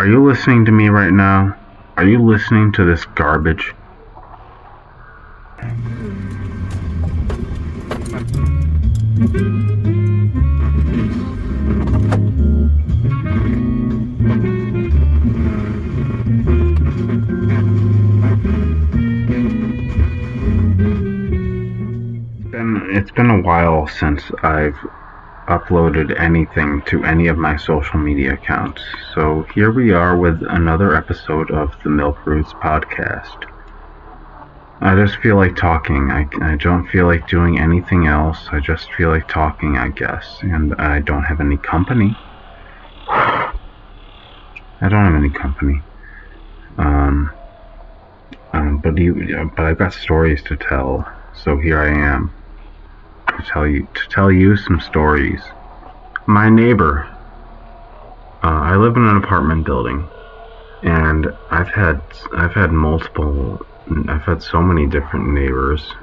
Are you listening to me right now? Are you listening to this garbage? It's been a while since I've uploaded anything to any of my social media accounts, so here we are with another episode of the Milkpod19 podcast. I just feel like talking. I don't feel like doing anything else. I just feel like talking, I guess, and I don't have any company. But I've got stories to tell, so here I am to tell you some stories. My neighbor. I live in an apartment building, and I've had so many different neighbors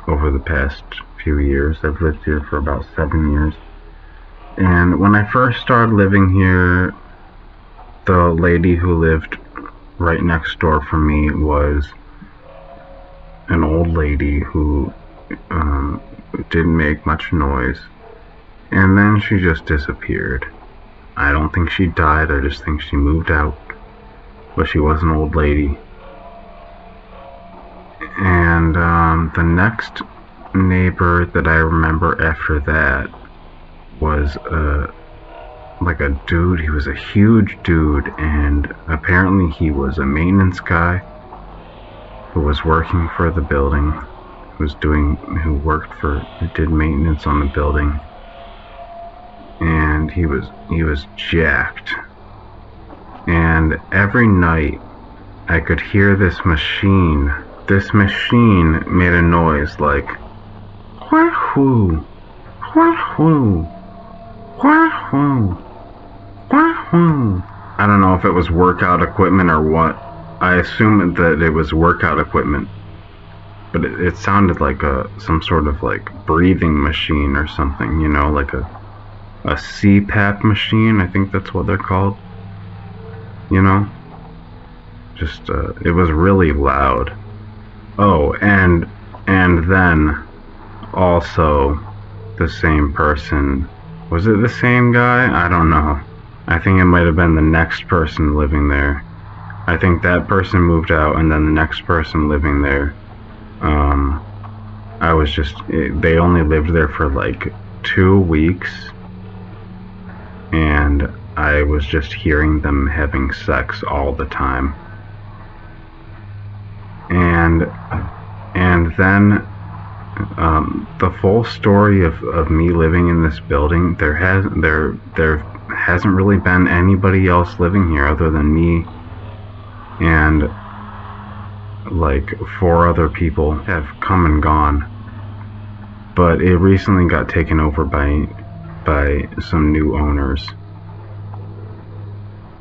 over the past few years. I've lived here for about 7 years, and when I first started living here, the lady who lived right next door from me was an old lady who didn't make much noise, and then she just disappeared. I don't think she died, I just think she moved out, but she was an old lady. And the next neighbor that I remember after that was like a dude. He was a huge dude, and apparently he was a maintenance guy who was working for the building, who did maintenance on the building, and he was jacked. And every night I could hear this machine. This machine made a noise like wahoo, wahoo, wahoo, wahoo. I don't know if it was workout equipment or what. I assumed that it was workout equipment, but it sounded like some sort of like breathing machine or something, you know, like a CPAP machine. I think that's what they're called. You know, just it was really loud. Oh, and then also the same person. Was it the same guy? I don't know. I think it might have been the next person living there. I think that person moved out, and then the next person living there. They only lived there for like 2 weeks, and I was just hearing them having sex all the time. And then the full story of me living in this building, there hasn't really been anybody else living here other than me, and like 4 other people have come and gone, but it recently got taken over by some new owners.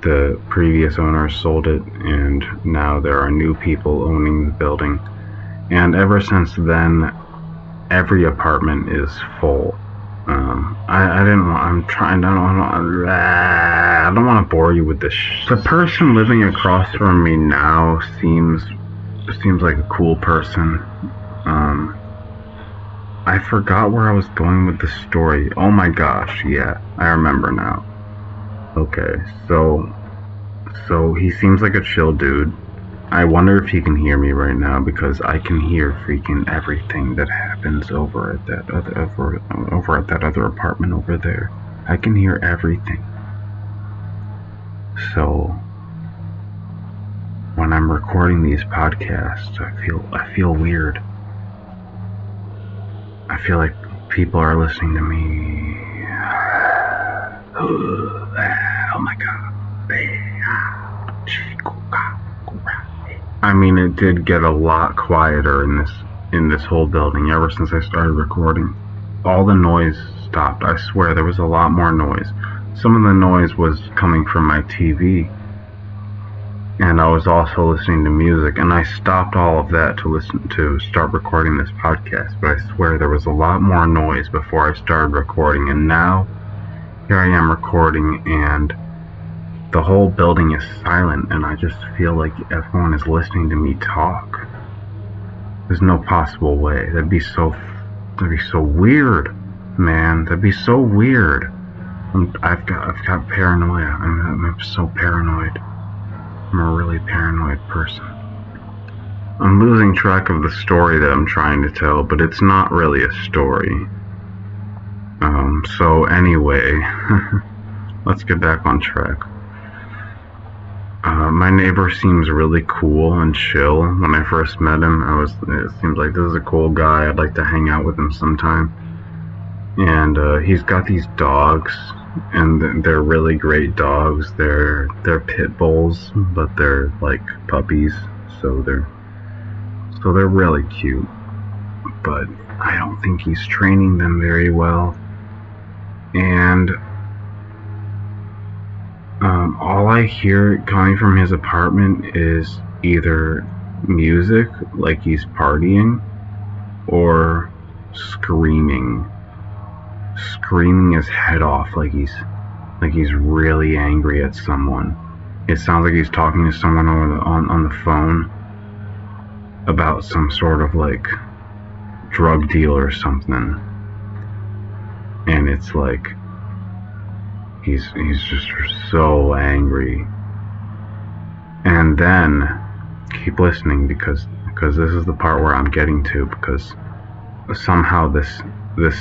The previous owners sold it, and now there are new people owning the building. And ever since then, every apartment is full. I don't want to bore you with this. The person living across from me now seems like a cool person. I forgot where I was going with the story. Oh my gosh, yeah, I remember now. Okay, so he seems like a chill dude. I wonder if he can hear me right now, because I can hear freaking everything that happens over at that other apartment over there. I can hear everything. So when I'm recording these podcasts, I feel weird. I feel like people are listening to me. Oh my god. I mean, it did get a lot quieter in this whole building ever since I started recording. All the noise stopped. I swear there was a lot more noise. Some of the noise was coming from my TV, and I was also listening to music, and I stopped all of that to start recording this podcast. But I swear there was a lot more noise before I started recording, and now here I am recording, and the whole building is silent, and I just feel like everyone is listening to me talk. There's no possible way. That'd be so weird, man. That'd be so weird. I've got paranoia. I'm so paranoid. I'm a really paranoid person. I'm losing track of the story that I'm trying to tell, but it's not really a story. So anyway, let's get back on track. My neighbor seems really cool and chill. When I first met him, it seems like this is a cool guy. I'd like to hang out with him sometime. And he's got these dogs, and they're really great dogs. They're pit bulls, but they're like puppies, so they're really cute. But I don't think he's training them very well. And all I hear coming from his apartment is either music, like he's partying, or screaming his head off, like he's really angry at someone. It sounds like he's talking to someone on the phone about some sort of like drug deal or something. And it's like he's just so angry. And then keep listening because this is the part where I'm getting to, because somehow this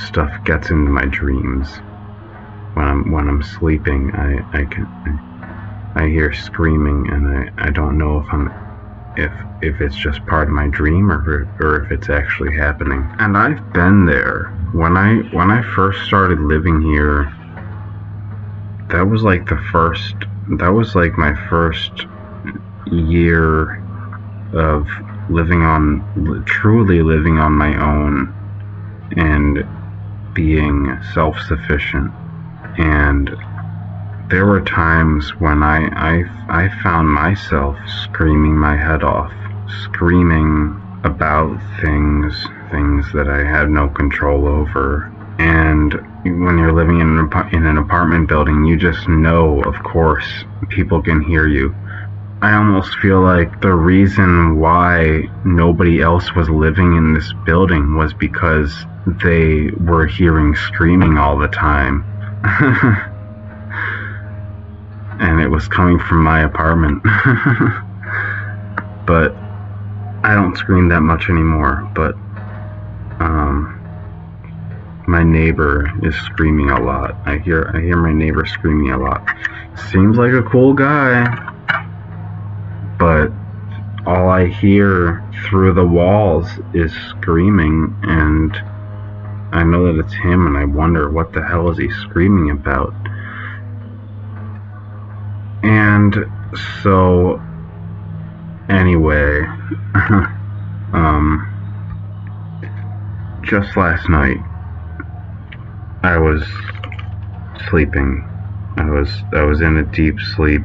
stuff gets into my dreams. When I'm sleeping, I hear screaming, and I don't know if it's just part of my dream or if it's actually happening. And I've been there. When I first started living here, that was like my first year of truly living on my own and being self-sufficient. And there were times when I found myself screaming my head off, screaming about things that I had no control over. And when you're living in an apartment building, you just know, of course, people can hear you. I almost feel like the reason why nobody else was living in this building was because they were hearing screaming all the time. And it was coming from my apartment. But I don't scream that much anymore, but my neighbor is screaming a lot. I hear my neighbor screaming a lot. Seems like a cool guy, but all I hear through the walls is screaming, and I know that it's him, and I wonder what the hell is he screaming about. And so anyway, just last night I was sleeping. I was in a deep sleep,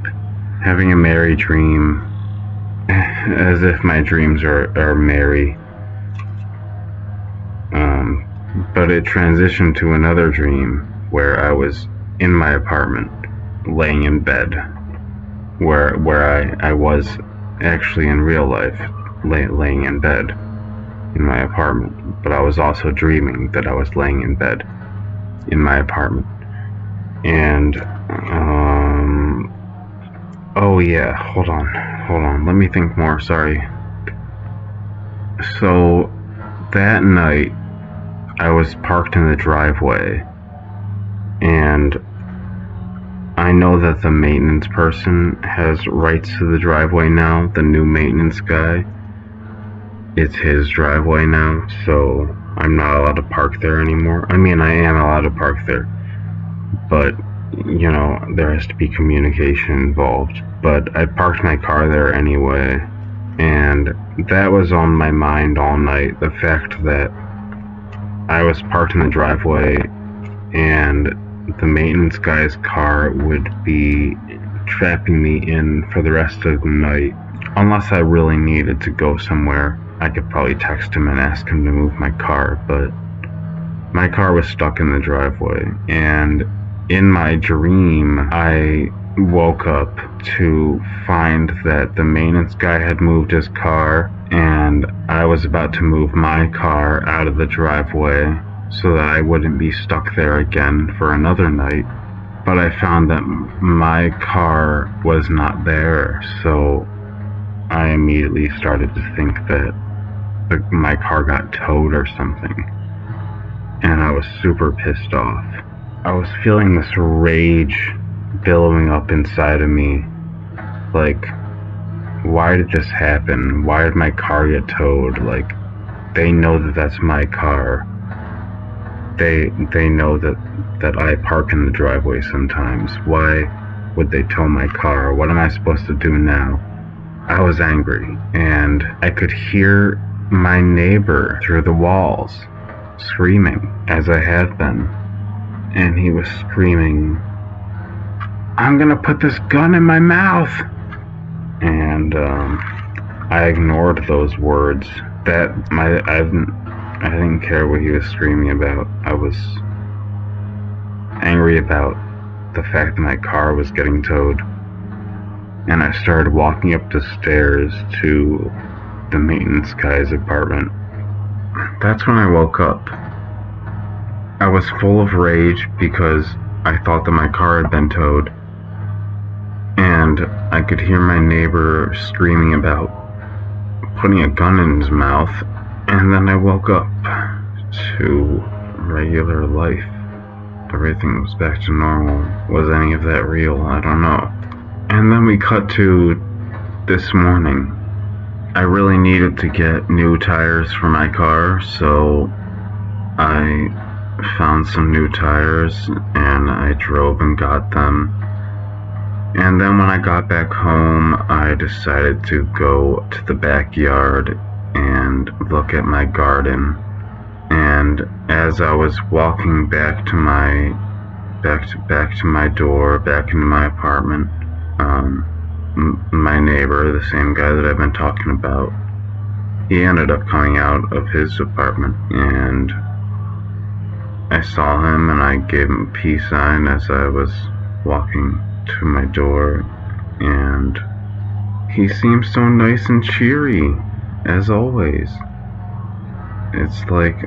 having a merry dream, as if my dreams are merry. But it transitioned to another dream where I was in my apartment, laying in bed, where I was actually in real life, laying in bed in my apartment. But I was also dreaming that I was laying in bed in my apartment. And oh yeah, hold on, let me think more, sorry. So that night I was parked in the driveway, and I know that the maintenance person has rights to the driveway now, the new maintenance guy. It's his driveway now, so I'm not allowed to park there anymore. I mean, I am allowed to park there, but, you know, there has to be communication involved. But I parked my car there anyway, and that was on my mind all night, the fact that I was parked in the driveway, and the maintenance guy's car would be trapping me in for the rest of the night. Unless I really needed to go somewhere, I could probably text him and ask him to move my car, but my car was stuck in the driveway. And in my dream, I woke up to find that the maintenance guy had moved his car, and I was about to move my car out of the driveway so that I wouldn't be stuck there again for another night. But I found that my car was not there, so I immediately started to think that my car got towed or something, and I was super pissed off. I was feeling this rage billowing up inside of me, like, why did this happen? Why did my car get towed? Like, they know that that's my car. They know that I park in the driveway sometimes. Why would they tow my car? What am I supposed to do now? I was angry, and I could hear my neighbor through the walls screaming, as I had been. And he was screaming, "I'm gonna put this gun in my mouth!" And I ignored those words. I didn't care what he was screaming about. I was angry about the fact that my car was getting towed. And I started walking up the stairs to the maintenance guy's apartment. That's when I woke up. I was full of rage because I thought that my car had been towed. And I could hear my neighbor screaming about putting a gun in his mouth. And then I woke up to regular life. Everything was back to normal. Was any of that real? I don't know. And then we cut to this morning. I really needed to get new tires for my car, so I found some new tires and I drove and got them. And then when I got back home, I decided to go to the backyard and look at my garden. And as I was walking back to my door, back into my apartment, my neighbor, the same guy that I've been talking about, he ended up coming out of his apartment, and I saw him and I gave him a peace sign as I was walking to my door, and he seemed so nice and cheery, as always. It's like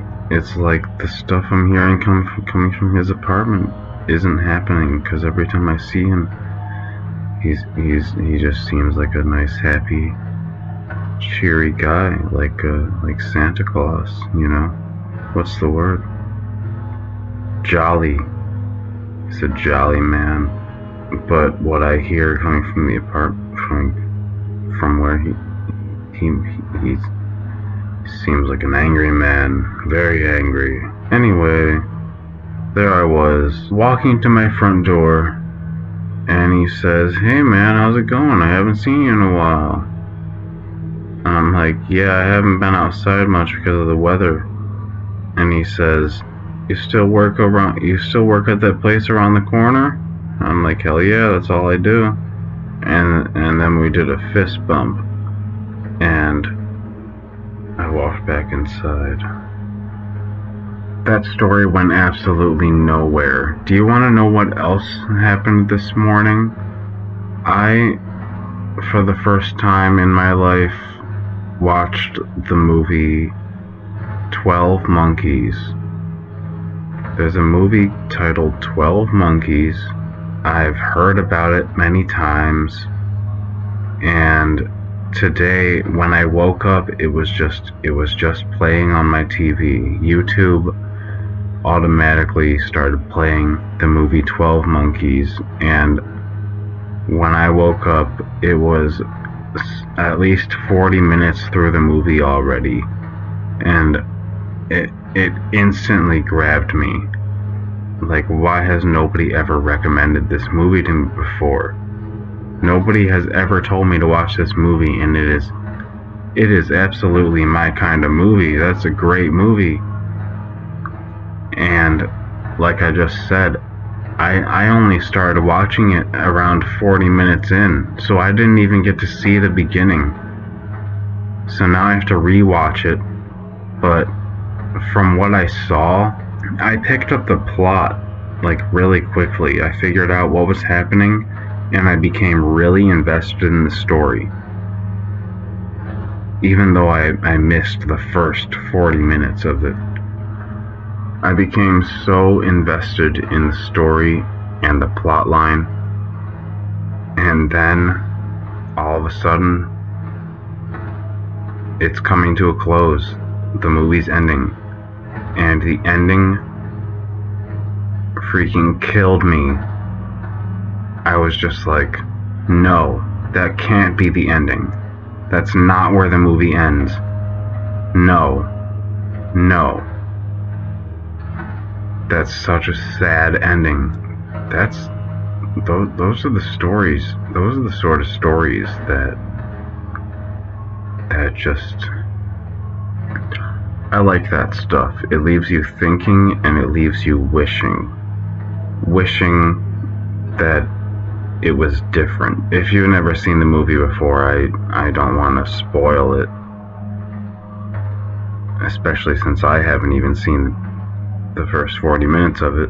the stuff I'm hearing coming from his apartment isn't happening, because every time I see him, he just seems like a nice, happy, cheery guy, like Santa Claus, you know? What's the word? Jolly. He's a jolly man. But what I hear coming from the apartment, from where he seems like an angry man, very angry. Anyway, there I was, walking to my front door, and he says, "Hey man, how's it going? I haven't seen you in a while." And I'm like, "Yeah, I haven't been outside much because of the weather." And he says, you still work at that place around the corner?" I'm like, "Hell yeah, that's all I do." And then we did a fist bump, and I walked back inside. That story went absolutely nowhere. Do you want to know what else happened this morning? I, for the first time in my life, watched the movie 12 Monkeys. There's a movie titled 12 Monkeys. I've heard about it many times, and today when I woke up, it was just playing on my TV. YouTube automatically started playing the movie 12 Monkeys, and when I woke up, it was at least 40 minutes through the movie already, and it instantly grabbed me. Like, why has nobody ever recommended this movie to me before? Nobody has ever told me to watch this movie, and it is absolutely my kind of movie. That's a great movie. And like I just said, I only started watching it around 40 minutes in, so I didn't even get to see the beginning. So now I have to rewatch it. But from what I saw, I picked up the plot like really quickly. I figured out what was happening, and I became really invested in the story. Even though I missed the first 40 minutes of it. I became so invested in the story and the plot line, and then all of a sudden it's coming to a close. The movie's ending, and the ending freaking killed me. I was just like, no, that can't be the ending. That's not where the movie ends. No. That's such a sad ending. Those are the stories. Those are the sort of stories that just, I like that stuff. It leaves you thinking, and it leaves you wishing that it was different. If you've never seen the movie before, I don't want to spoil it, especially since I haven't even seen the first 40 minutes of it.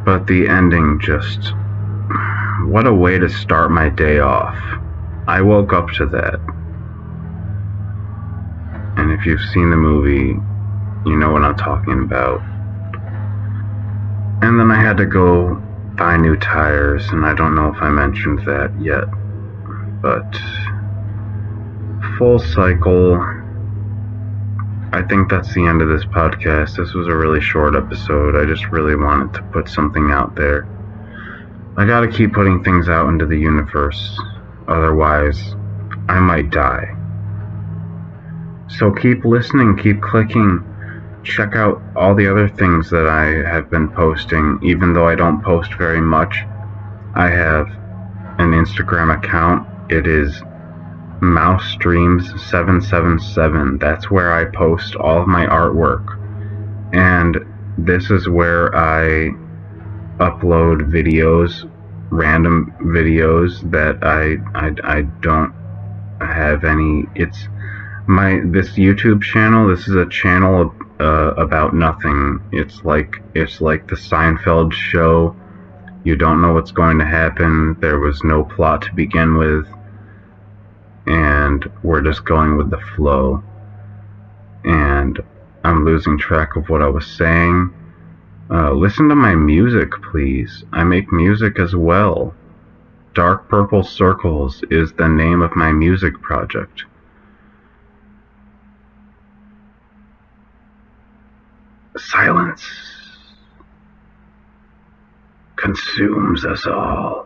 But the ending just, what a way to start my day off. I woke up to that. And if you've seen the movie, you know what I'm talking about. And then I had to go buy new tires, and I don't know if I mentioned that yet. But full cycle, I think that's the end of this podcast. This was a really short episode. I just really wanted to put something out there. I gotta keep putting things out into the universe. Otherwise, I might die. So keep listening, keep clicking. Check out all the other things that I have been posting. Even though I don't post very much, I have an Instagram account. It is MouseStreams777. That's where I post all of my artwork. And this is where I upload videos, random videos that I don't have any. It's this YouTube channel. This is a channel about nothing. It's like the Seinfeld show. You don't know what's going to happen. There was no plot to begin with, and we're just going with the flow. And I'm losing track of what I was saying. Listen to my music, please. I make music as well. Dark Purple Circles is the name of my music project. Silence consumes us all.